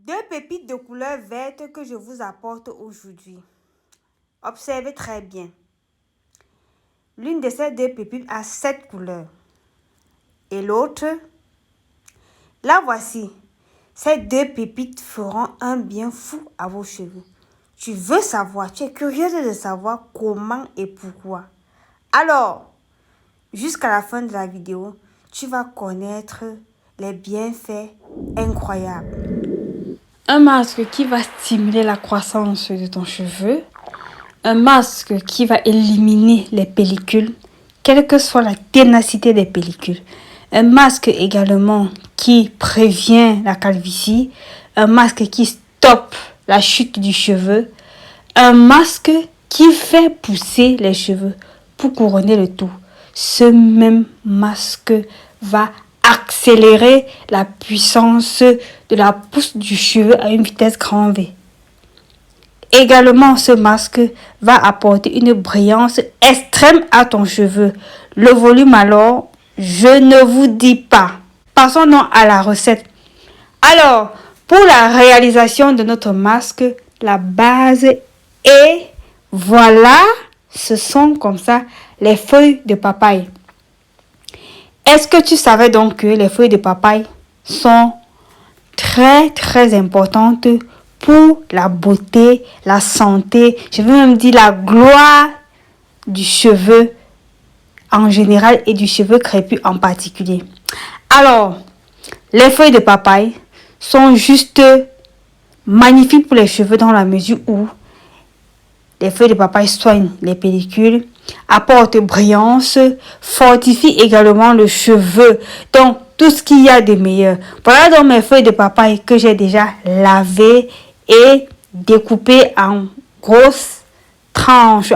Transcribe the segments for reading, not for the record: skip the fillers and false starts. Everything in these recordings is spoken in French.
Deux pépites de couleur verte que je vous apporte aujourd'hui. Observez très bien. L'une de ces deux pépites a 7 couleurs. Et l'autre, la voici. Ces deux pépites feront un bien fou à vos cheveux. Tu veux savoir, tu es curieuse de savoir comment et pourquoi. Alors, jusqu'à la fin de la vidéo, tu vas connaître les bienfaits incroyables. Un masque qui va stimuler la croissance de ton cheveu. Un masque qui va éliminer les pellicules, quelle que soit la ténacité des pellicules. Un masque également qui prévient la calvitie. Un masque qui stoppe la chute du cheveu. Un masque qui fait pousser les cheveux pour couronner le tout. Ce même masque va accélérer la puissance de la pousse du cheveu à une vitesse grand V. Également, ce masque va apporter une brillance extrême à ton cheveu. Le volume alors, je ne vous dis pas. Passons donc à la recette. Alors, pour la réalisation de notre masque, la base est, voilà, ce sont comme ça les feuilles de papaye. Est-ce que tu savais donc que les feuilles de papaye sont très importantes pour la beauté, la santé, je veux même dire la gloire du cheveu en général et du cheveu crépus en particulier. Alors, les feuilles de papaye sont juste magnifiques pour les cheveux dans la mesure où les feuilles de papaye soignent les pellicules, apportent brillance, fortifient également le cheveu. Donc, tout ce qu'il y a de meilleur. Voilà donc mes feuilles de papaye que j'ai déjà lavées et découpées en grosses tranches,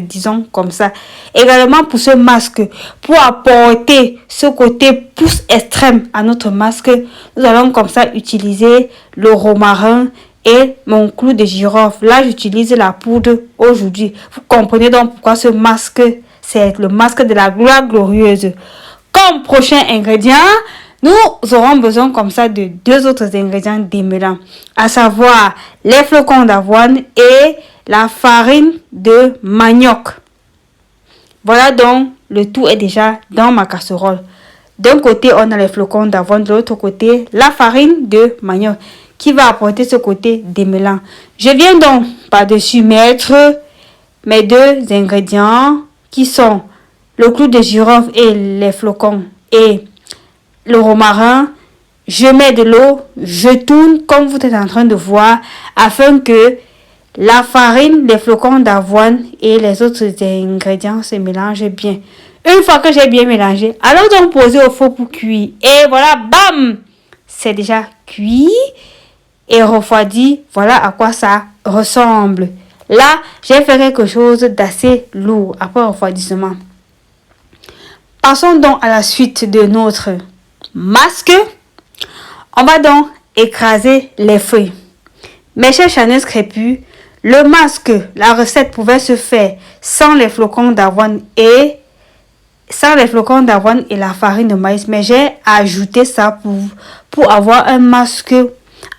disons comme ça. Également pour ce masque, pour apporter ce côté pousse extrême à notre masque, nous allons comme ça utiliser le romarin et mon clou de girofle. Là, j'utilise la poudre aujourd'hui. Vous comprenez donc pourquoi ce masque, c'est le masque de la gloire glorieuse. Comme prochain ingrédient, nous aurons besoin comme ça de 2 autres ingrédients démêlants, à savoir les flocons d'avoine et la farine de manioc. Voilà donc, le tout est déjà dans ma casserole. D'un côté, on a les flocons d'avoine, de l'autre côté, la farine de manioc qui va apporter ce côté démêlant. Je viens donc par-dessus mettre mes 2 ingrédients qui sont le clou de girofle et les flocons et le romarin. Je mets de l'eau, je tourne comme vous êtes en train de voir afin que la farine, les flocons d'avoine et les autres ingrédients se mélangent bien. Une fois que j'ai bien mélangé, allons donc poser au four pour cuire. Et voilà, bam! C'est déjà cuit et refroidi. Voilà à quoi ça ressemble. Là, j'ai fait quelque chose d'assez lourd après refroidissement. Passons donc à la suite de notre masque. On va donc écraser les feuilles. Mes chers chaneuses crépus, le masque, la recette pouvait se faire sans les flocons d'avoine et la farine de maïs. Mais j'ai ajouté ça pour avoir un masque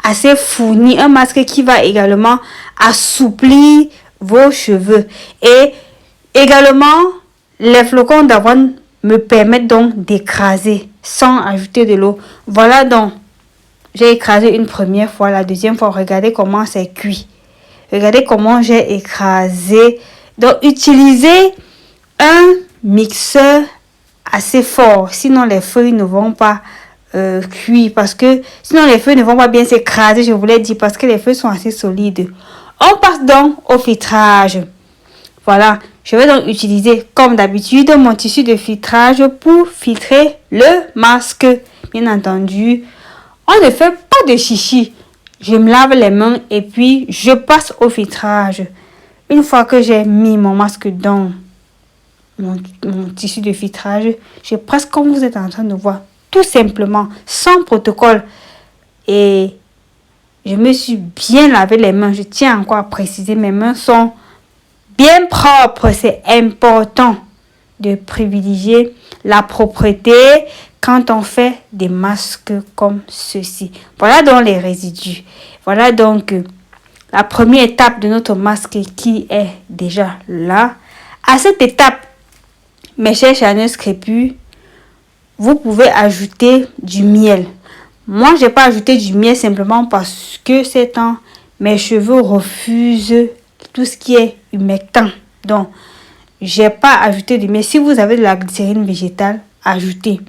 assez fourni, un masque qui va également assouplir vos cheveux. Et également, les flocons d'avoine me permettent donc d'écraser sans ajouter de l'eau. Voilà donc, j'ai écrasé une première fois, la deuxième fois, regardez comment c'est cuit. Regardez comment j'ai écrasé. Donc, utilisez un mixeur assez fort, sinon les feuilles ne vont pas cuire, parce que sinon les feuilles ne vont pas bien s'écraser, je voulais dire, parce que les feuilles sont assez solides. On passe donc au filtrage. Voilà, je vais donc utiliser comme d'habitude mon tissu de filtrage pour filtrer le masque. Bien entendu, on ne fait pas de chichi. Je me lave les mains et puis je passe au filtrage. Une fois que j'ai mis mon masque dans mon tissu de filtrage, je presse comme vous êtes en train de voir, tout simplement, sans protocole. Et je me suis bien lavé les mains. Je tiens encore à préciser, mes mains sont bien propres. C'est important de privilégier la propreté quand on fait des masques comme ceci. Voilà donc les résidus. Voilà donc la première étape de notre masque qui est déjà là. À cette étape, mes chers charneuses crépus, vous pouvez ajouter du miel. Moi, je n'ai pas ajouté du miel simplement parce que ces temps, mes cheveux refusent tout ce qui est humectant. Donc, je n'ai pas ajouté du miel. Si vous avez de la glycérine végétale, ajoutez.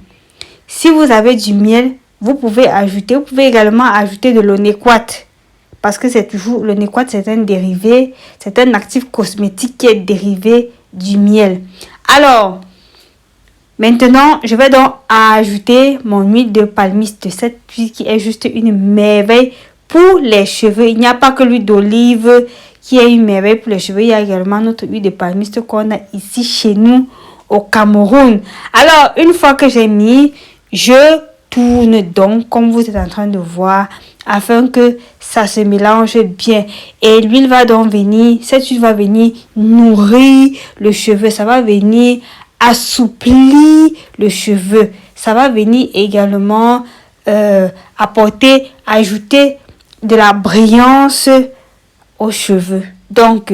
Si vous avez du miel, vous pouvez ajouter. Vous pouvez également ajouter de l'onéquat. Parce que c'est toujours, l'onéquat, c'est un dérivé, c'est un actif cosmétique qui est dérivé du miel. Alors, maintenant, je vais donc ajouter mon huile de palmiste. Cette huile qui est juste une merveille pour les cheveux. Il n'y a pas que l'huile d'olive qui est une merveille pour les cheveux. Il y a également notre huile de palmiste qu'on a ici chez nous au Cameroun. Alors, une fois que j'ai mis, je tourne donc comme vous êtes en train de voir afin que ça se mélange bien. Et l'huile va donc venir, cette huile va venir nourrir le cheveu. Ça va venir assouplir le cheveu. Ça va venir également ajouter de la brillance aux cheveux. Donc,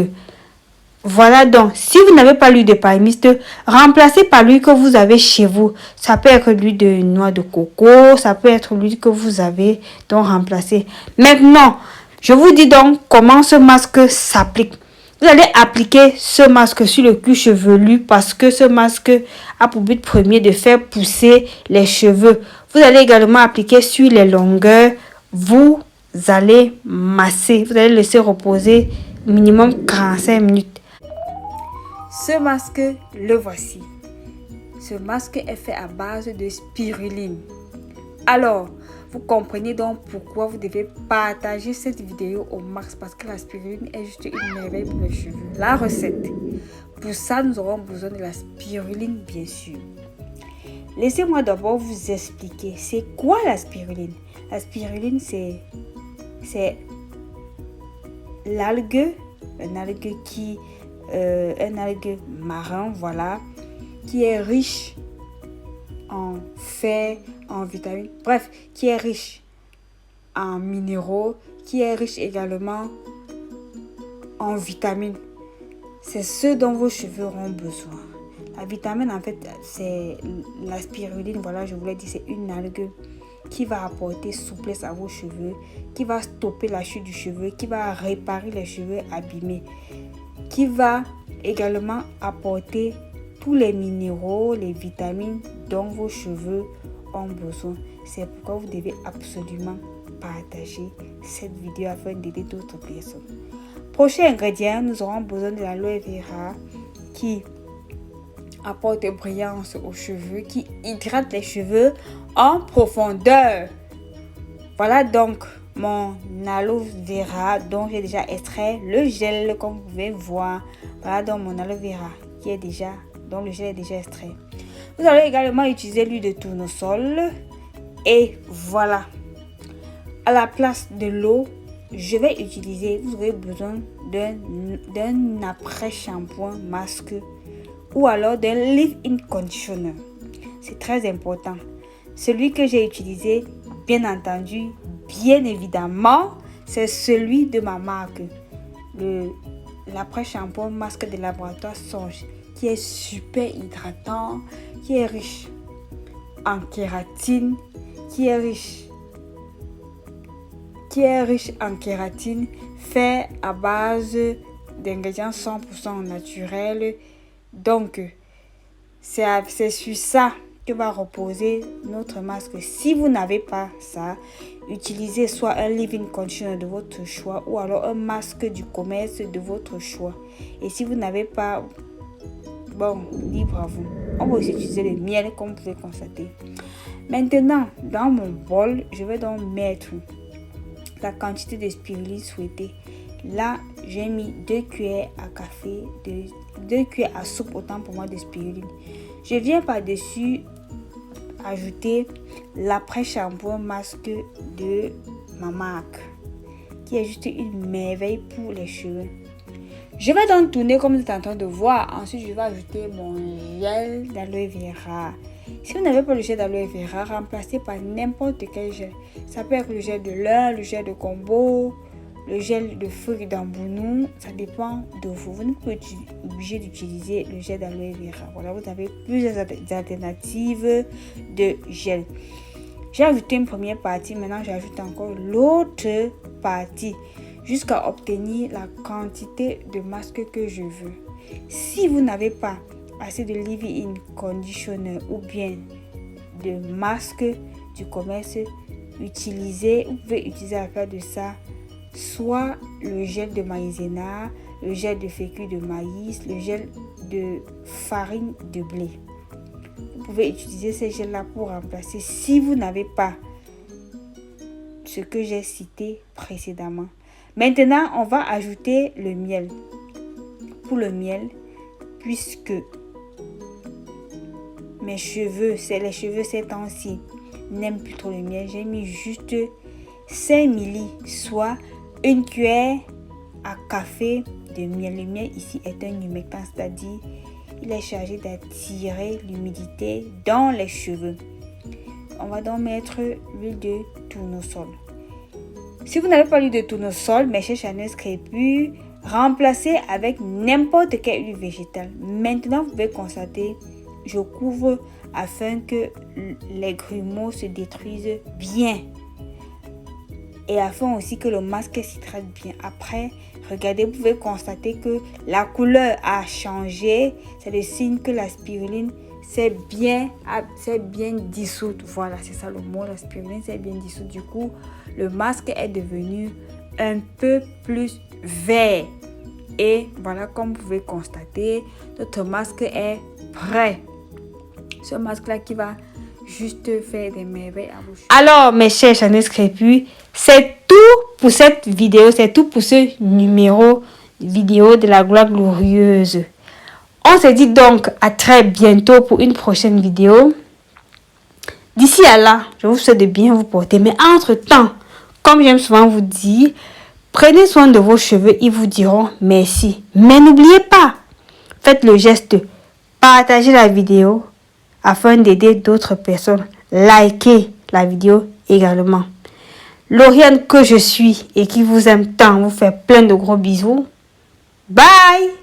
voilà donc, si vous n'avez pas l'huile de palmiste, remplacez par l'huile que vous avez chez vous. Ça peut être l'huile de noix de coco, ça peut être l'huile que vous avez donc remplacée. Maintenant, je vous dis donc comment ce masque s'applique. Vous allez appliquer ce masque sur le cuir chevelu parce que ce masque a pour but premier de faire pousser les cheveux. Vous allez également appliquer sur les longueurs. Vous allez masser. Vous allez laisser reposer minimum 45 minutes. Ce masque, le voici. Ce masque est fait à base de spiruline. Alors, vous comprenez donc pourquoi vous devez partager cette vidéo au max parce que la spiruline est juste une merveille pour les cheveux. La recette. Pour ça, nous aurons besoin de la spiruline, bien sûr. Laissez-moi d'abord vous expliquer. C'est quoi la spiruline? La spiruline, c'est l'algue, un algue marin, voilà, qui est riche en fer, en vitamines, bref, qui est riche en minéraux, qui est riche également en vitamines. C'est ce dont vos cheveux auront besoin. La vitamine, en fait, c'est la spiruline, voilà, je vous l'ai dit, c'est une algue qui va apporter souplesse à vos cheveux, qui va stopper la chute du cheveu, qui va réparer les cheveux abîmés, qui va également apporter tous les minéraux, les vitamines dont vos cheveux ont besoin. C'est pourquoi vous devez absolument partager cette vidéo afin d'aider d'autres personnes. Prochain ingrédient, nous aurons besoin de l'aloe vera qui apporte brillance aux cheveux, qui hydrate les cheveux en profondeur. Voilà donc mon aloe vera dont j'ai déjà extrait le gel comme vous pouvez voir. Voilà donc mon aloe vera dont le gel est déjà extrait. Vous allez également utiliser l'huile de tournesol et voilà. À la place de l'eau, vous aurez besoin d'un après-shampoing masque ou alors d'un leave-in conditioner. C'est très important. Celui que j'ai utilisé, bien entendu, bien évidemment, c'est celui de ma marque. L'après-shampoing masque de laboratoire Songe, qui est super hydratant, qui est riche en kératine, fait à base d'ingrédients 100% naturels. Donc, c'est sur ça que va reposer notre masque. Si vous n'avez pas ça, utilisez soit un leave-in conditioner de votre choix ou alors un masque du commerce de votre choix. Et si vous n'avez pas, bon, libre à vous. On va aussi utiliser le miel comme vous pouvez constater. Maintenant, dans mon bol, je vais donc mettre la quantité de spiruline souhaitée. Là, j'ai mis 2 cuillères à café, 2 cuillères à soupe, autant pour moi, de spiruline. Je viens par-dessus ajouter l'après-shampoing masque de ma marque, qui est juste une merveille pour les cheveux. Je vais donc tourner comme vous êtes en train de voir. Ensuite, je vais ajouter mon gel d'aloe vera Si vous n'avez pas le gel d'aloe vera, remplacez par n'importe quel gel. Ça peut être le gel de lin, le gel de combo, le gel de feuilles d'ambounou. Ça dépend de vous. Vous n'êtes pas obligé d'utiliser le gel d'aloe vera. Voilà, vous avez plusieurs alternatives de gel. J'ai ajouté une première partie. Maintenant, j'ajoute encore l'autre partie jusqu'à obtenir la quantité de masque que je veux. Si vous n'avez pas assez de leave-in conditioner ou bien de masque du commerce, vous pouvez utiliser à la place de ça soit le gel de maïzena, le gel de fécule de maïs, le gel de farine de blé. Vous pouvez utiliser ces gels-là pour remplacer si vous n'avez pas ce que j'ai cité précédemment. Maintenant, on va ajouter le miel. Pour le miel, puisque les cheveux ces temps-ci n'aiment plus trop le miel, j'ai mis juste 5 ml, soit une cuillère à café de miel. Le miel ici est un humectant, c'est-à-dire il est chargé d'attirer l'humidité dans les cheveux. On va donc mettre l'huile de tournesol. Si vous n'avez pas l'huile de tournesol, mes chers Chanel crépus, remplacez avec n'importe quelle huile végétale. Maintenant, vous pouvez constater, je couvre afin que les grumeaux se détruisent bien. Et afin aussi que le masque s'hydrate bien. Après, regardez, vous pouvez constater que la couleur a changé. C'est le signe que la spiruline s'est bien dissoute. Voilà, c'est ça le mot, la spiruline s'est bien dissoute. Du coup, le masque est devenu un peu plus vert. Et voilà, comme vous pouvez constater, notre masque est prêt. Ce masque-là qui va juste faire des merveilles à vos cheveux. Alors, mes chers Chanel crépus, c'est tout pour cette vidéo. C'est tout pour ce numéro vidéo de la gloire glorieuse. On se dit donc à très bientôt pour une prochaine vidéo. D'ici à là, je vous souhaite de bien vous porter. Mais entre-temps, comme j'aime souvent vous dire, prenez soin de vos cheveux, ils vous diront merci. Mais n'oubliez pas, faites le geste, partagez la vidéo afin d'aider d'autres personnes. Likez la vidéo également. Lauriane que je suis et qui vous aime tant vous fait plein de gros bisous. Bye!